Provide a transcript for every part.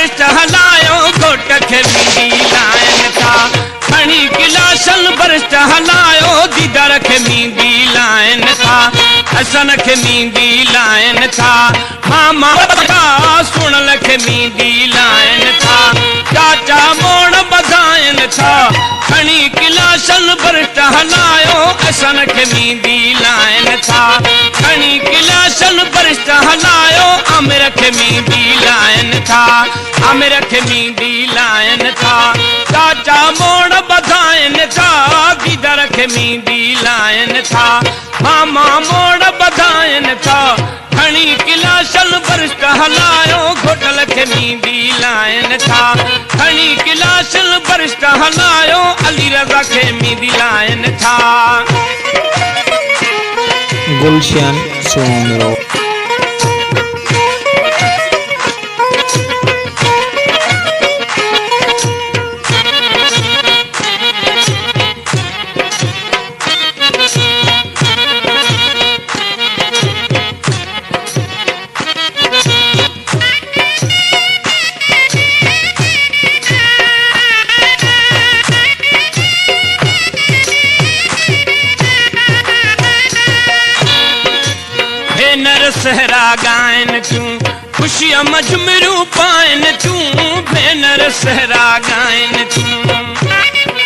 बरिष्ठ हलायो घोट खे मींदी लाइन था खणी गिलासन बरिष्ठ हलायो दीदर खे मींदी लाइन था हसन खे मींदी लाइन था मामा सुणल खे मींदी लाइन था चाचा मोड़ बधाइन था खणी गिलासन बरिष्ठ हलायो हसन खे मींदी लाइन था खणी गिलासन बरिष्ठ हलायो आमिर खे मींदी लाइन था आमिर खे मींदी लाइन था चाचा मोड़ बधाइन था दीदर खे मींदी लाइन था मामा मोड़ बधाइन था खणी गिलासन बरिष्ठ हलायो घोटल खे मींदी लाइन था खणी गिलासन बरिष्ठ हलायो अली रज़ा खे मींदी लाइन था गुलशन सोमरो सहरा गायन तूं खुशियां मजमरू पाइन तूं भेनर सहरा गायन तूं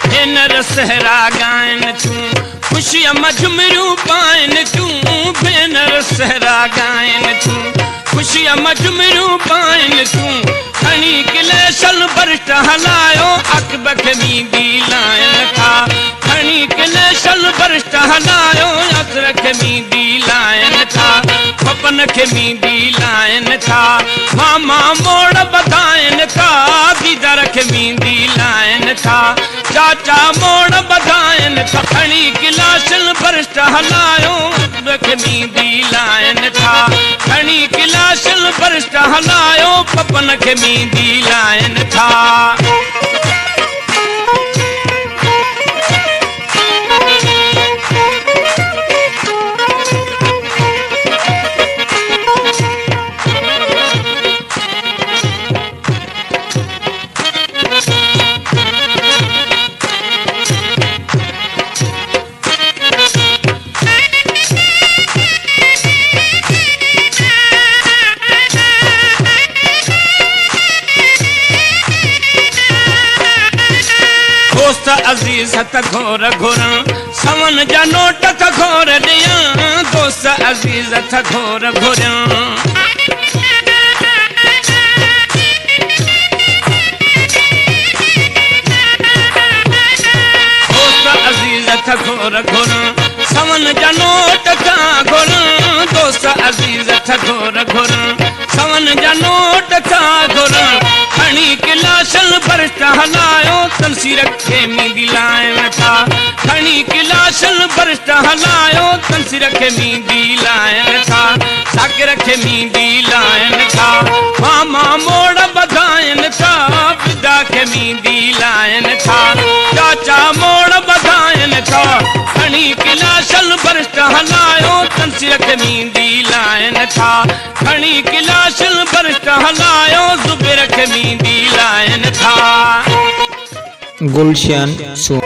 भेनर सहरा गायन तूं खुशियां मजमरू पाइन तूं भेनर सहरा गायन तूं खुशियां मजमरू पाइन तूं खणी गिलासन बरिष्ठ हलायो अकब खे मींदी लाइन था खणी गिलासन बरिष्ठ हलायो असर खे मींदी लाइन था पपन खे मींदी लाइन था मामा मोड़ बधाइन था दीदर खे मींदी लाइन था चाचा मोड़ बधाइन था खणी गिलासन बरिष्ठ हलायो अकब खे मींदी लाइन था खणी गिलासन बरिष्ठ हलायो पपन खे मींदी लाइन था दोस्त अजीज त घोर घोरा सवन जा नोट त घोर ॾियां दोस्त अजीज त घोर घोरा दोस्त अजीज त घोर घोरा सवन जा नोट त घोरा दोस्त अजीज त घोर घोरा सवन जा नोट त घोरा खणी गिलासन बरिष्ठ हलायो तनसीर खे मींदी लाइन था खणी गिलासन बरिष्ठ हलायो तनसीर खे मींदी लाइन था साकिर खे मींदी लाइन था मामा मोड़ बधाइन था पिता खे मींदी लाइन था चाचा मोड़ बधाइन था खणी गिलासन बरिष्ठ हलायो तनसीर खे मींदी लाइन था खणी गिलासन बरिष्ठ हलायो ज़ुबैर खे मींदी लाइन था गुलशन सो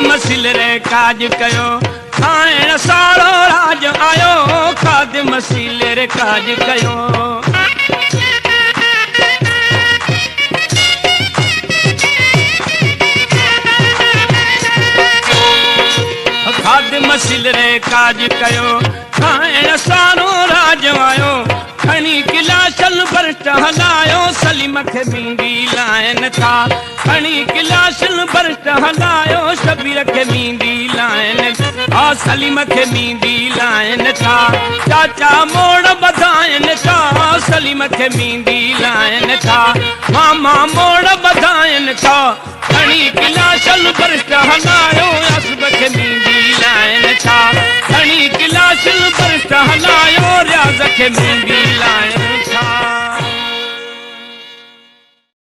मसिल रे काज कयो खाइण सारो राज आयो खाद मसिल रे काज कयो खाद मसिल रे काज कयो खाइण सारो राज आयो खणी किलाशल बरस्ट हलायो सलीम खे मींदी लाइन था खणी किलाशल बरस्ट हलायो शबीर खे मींदी लाइन आ सलीम खे मींदी लाइन था चाचा मोड़ बधाइन था सलीम खे मींदी लाइन था मामा मोड़ बधाइन था खणी किलाशल बरस्ट हलायो असब खे मींदी लाइन था खणी किलाशल बरस्ट हलायो रियाज़ खे मींदी लाइन